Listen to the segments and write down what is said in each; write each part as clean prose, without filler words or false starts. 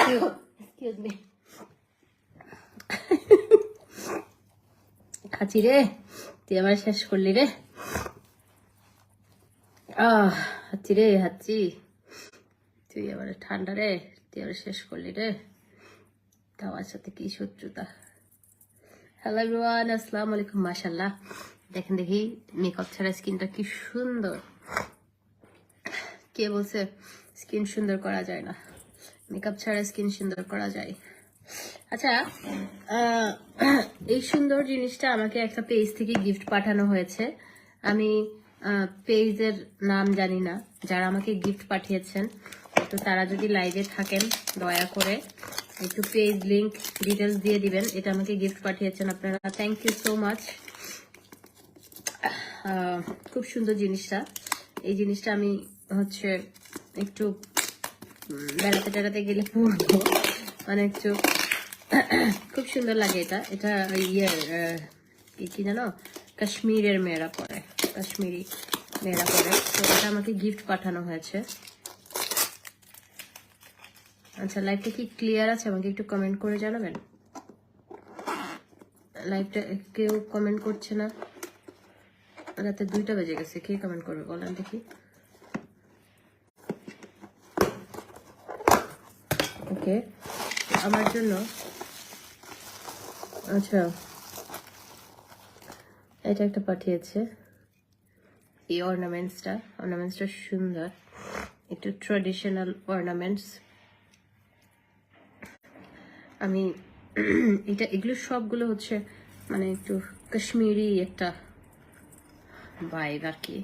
Excuse me. হাঁচি রে, তুই আমার শেষ করলি রে। হাঁচি রে হাঁচি, তুই আবার ঠান্ডা রে, তুই আবার শেষ করলি রে। আমার সাথে কি শত্রুতা। হ্যালো এভরিওয়ান, আসসালামু আলাইকুম। মাশাআল্লাহ, দেখেন দেখি মেকআপ ছাড়া স্কিনটা কি সুন্দর। কে বলছে স্কিন সুন্দর করা যায় না? মেকআপ ছাড়া স্কিন সুন্দর করা যায়। আচ্ছা, এই সুন্দর জিনিসটা আমাকে একটা পেজ থেকে গিফট পাঠানো হয়েছে। আমি পেজের নাম জানি না, যারা আমাকে গিফট পাঠিয়েছেন তো তারা যদি লাইভে থাকেন দয়া করে একটু পেজ লিংক ডিটেলস দিয়ে দিবেন। এটা আমাকে গিফট পাঠিয়েছেন আপনারা, থ্যাংক ইউ সো মাচ। খুব সুন্দর জিনিসটা। এই জিনিসটা আমি হচ্ছে একটু বেড়াতে টেড়াতে গেলে পরবো, মানে একটু খুব সুন্দর লাগে এটা। এটা কি জানো, কাশ্মীরের মেয়েরা পরে, কাশ্মীরি মেয়েরা পরে। তো এটা আমাকে গিফট পাঠানো হয়েছে। আচ্ছা, লাইভটা কি ক্লিয়ার আছে? আমাকে একটু কমেন্ট করে জানাবেন। লাইভটা কেউ কমেন্ট করছে না, রাতে 2টা বেজে গেছে, কে কমেন্ট করবে বলেন দেখি। ওকে, আমার জন্য আচ্ছা এটা একটা পাঠিয়েছে। এই অর্নামেন্টসটা সুন্দর, একটু ট্রেডিশনাল অর্নামেন্টস। আমি এগুলো সবগুলো হচ্ছে মানে একটু কাশ্মীরি একটা ভাইব আর কি।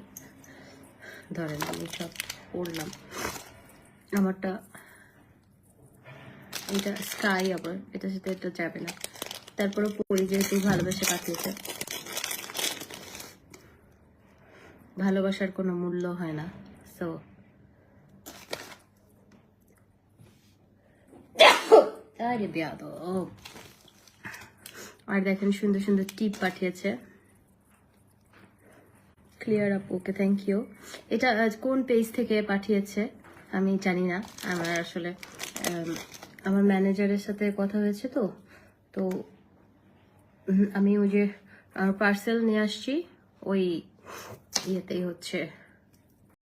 ধরেন আমি সব পড়লাম, আমারটা এটা স্কাই, আবার এটার সাথে এটা যাবে না, তারপরে পড়ি যেহেতু ভালোবাসা পাঠিয়েছে। ভালোবাসার কোনো মূল্য হয় না। সো আরে বেয়াদব। আর দেখেন সুন্দর সুন্দর টিপ পাঠিয়েছে। Clear up, okay, thank you. এটা কোন পেজ থেকে পাঠিয়েছে আমি জানি না। আমার আসলে আমার ম্যানেজারের সাথে কথা হয়েছে, তো তো আমি ওই যে পার্সেল নিয়ে আসছি, ওই ইয়েতেই হচ্ছে